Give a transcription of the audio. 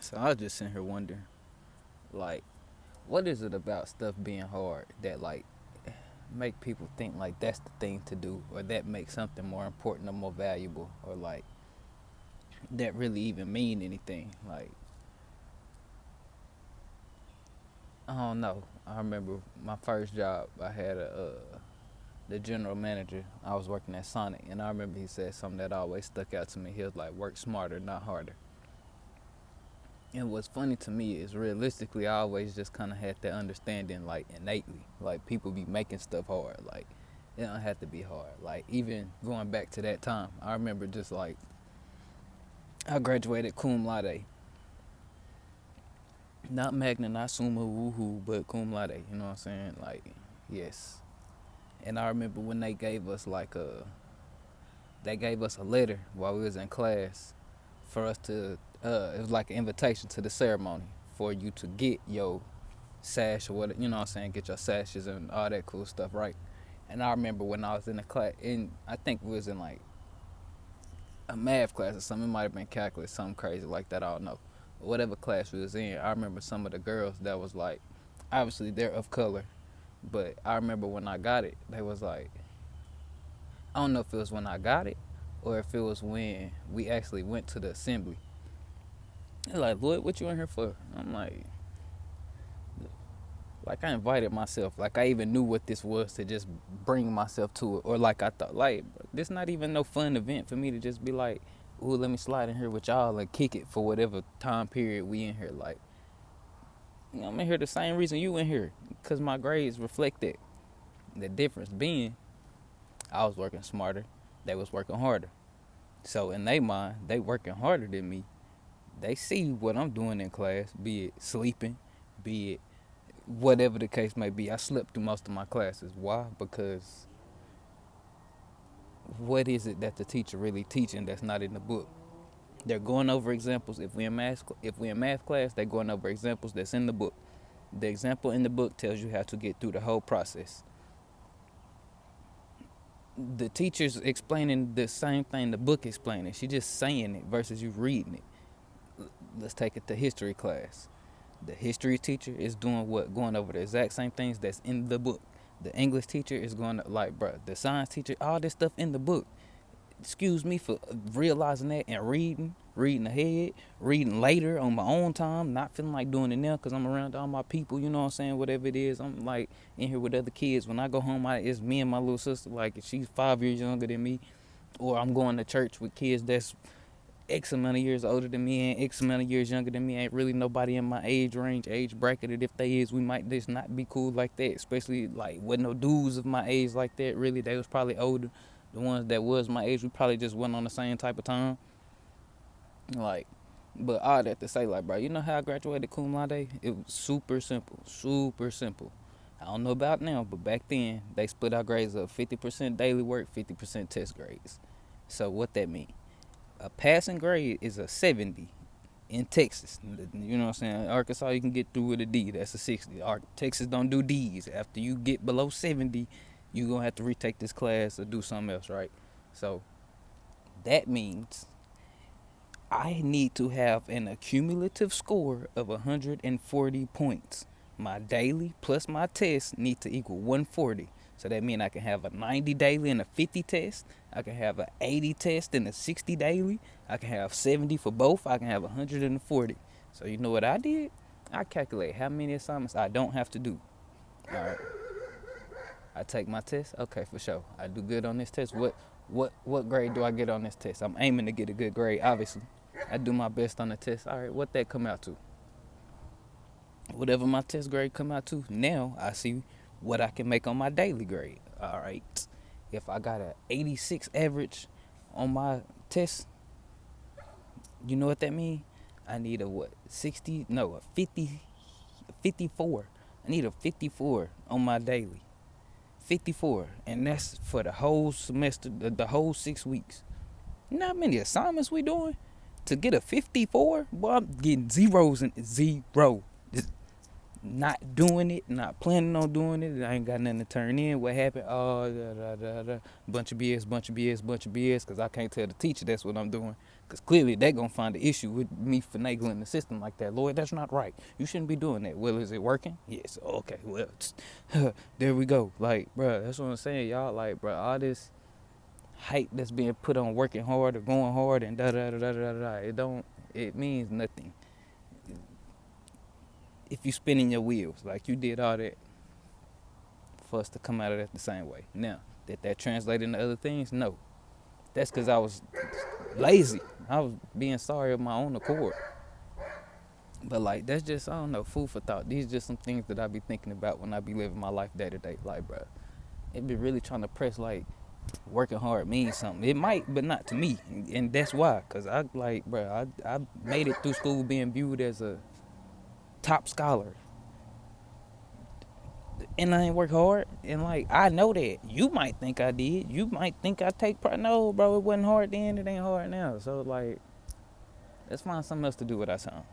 So I was just sitting here wondering, like, what is it about stuff being hard that like make people think like that's the thing to do, or that makes something more important or more valuable, or like that really even mean anything? Like, I don't know. I remember my first job. I had the general manager. I was working at Sonic, and I remember he said something that always stuck out to me. He was like, "Work smarter, not harder." And what's funny to me is realistically, I always just kind of had that understanding like innately. Like people be making stuff hard. Like it don't have to be hard. Like even going back to that time, I remember just like I graduated cum laude, not magna, not summa, woohoo, but cum laude. You know what I'm saying? Like yes. And I remember when they gave us a letter while we was in class for us to it was like an invitation to the ceremony for you to get your sash or what, you know what I'm saying, get your sashes and all that cool stuff, right? And I remember when I was in the class, in I think it was in like a math class or something, it might have been calculus, something crazy like that, I don't know. Whatever class we was in, I remember some of the girls that was like, obviously they're of color, but I remember when I got it, they was like, I don't know if it was when I got it or if it was when we actually went to the assembly. They're like, what you in here for? I'm like I invited myself. Like I even knew what this was to just bring myself to it. Or like I thought, like, this not even no fun event for me to just be like, ooh, let me slide in here with y'all and kick it for whatever time period we in here. Like, you know, I'm in here the same reason you in here. Because my grades reflect that. The difference being, I was working smarter. They was working harder. So in their mind, they working harder than me. They see what I'm doing in class, be it sleeping, be it whatever the case may be. I slept through most of my classes. Why? Because what is it that the teacher really teaching that's not in the book? They're going over examples. If we in math class, they're going over examples that's in the book. The example in the book tells you how to get through the whole process. The teacher's explaining the same thing the book explaining. She just saying it versus you reading it. Let's take it to history class. The history teacher is doing what? Going over the exact same things that's in the book. The English teacher is going to, like, bro, the science teacher, all this stuff in the book. Excuse me for realizing that and reading ahead, reading later on my own time, not feeling like doing it now because I'm around all my people, you know what I'm saying, whatever it is. I'm like in here with other kids. When I go home, it's me and my little sister, like she's 5 years younger than me, or I'm going to church with kids that's X amount of years older than me and X amount of years younger than me. Ain't really nobody in my age range, age bracket. And if they is, we might just not be cool like that. Especially like with no dudes of my age like that. Really, they was probably older. The ones that was my age, we probably just went on the same type of time. Like, but all that to say, like, bro, you know how I graduated cum laude? It was super simple, super simple. I don't know about now, but back then they split our grades up 50% daily work, 50% test grades. So what that mean? A passing grade is a 70 in Texas. You know what I'm saying? Arkansas, you can get through with a D. That's a 60. Texas don't do D's. After you get below 70, you going to have to retake this class or do something else, right? So that means I need to have an accumulative score of 140 points. My daily plus my test need to equal 140. So that means I can have a 90 daily and a 50 test. I can have an 80 test and a 60 daily. I can have 70 for both. I can have 140. So you know what I did? I calculate how many assignments I don't have to do. All right. I take my test. Okay, for sure. I do good on this test. What grade do I get on this test? I'm aiming to get a good grade, obviously. I do my best on the test. All right, what that come out to? Whatever my test grade come out to, now I see what I can make on my daily grade. All right. If I got a 86 average on my test, you know what that mean? I need a what? 60? No, a 50, 54. I need a 54 on my daily. 54, and that's for the whole semester, the whole 6 weeks. You know how many assignments we doing? To get a 54, boy, I'm getting zeros and zero. not doing it, not planning on doing it. I ain't got nothing to turn in. What happened? Oh, da, da, da, da. Bunch of BS, bunch of BS, bunch of BS. Because I can't tell the teacher that's what I'm doing. Because clearly they going to find the issue with me finagling the system like that. Lord, that's not right. You shouldn't be doing that. Well, is it working? Yes. Okay, well, there we go. Like, bro, that's what I'm saying, y'all. Like, bro, all this hype that's being put on working hard or going hard and da da da da da da. It means nothing if you spinning your wheels like you did all that for us to come out of that the same way. Now, that translated into other things? No. That's because I was lazy. I was being sorry of my own accord. But like, that's just, I don't know, food for thought. These are just some things that I be thinking about when I be living my life day to day. Like, bro, it be really trying to press like working hard means something. It might, but not to me. And that's why. Because I like, bro, I made it through school being viewed as a top scholar. And I ain't work hard. And like, I know that. You might think I did. You might think I take pride. No, bro, it wasn't hard then. It ain't hard now. So like, let's find something else to do with our time.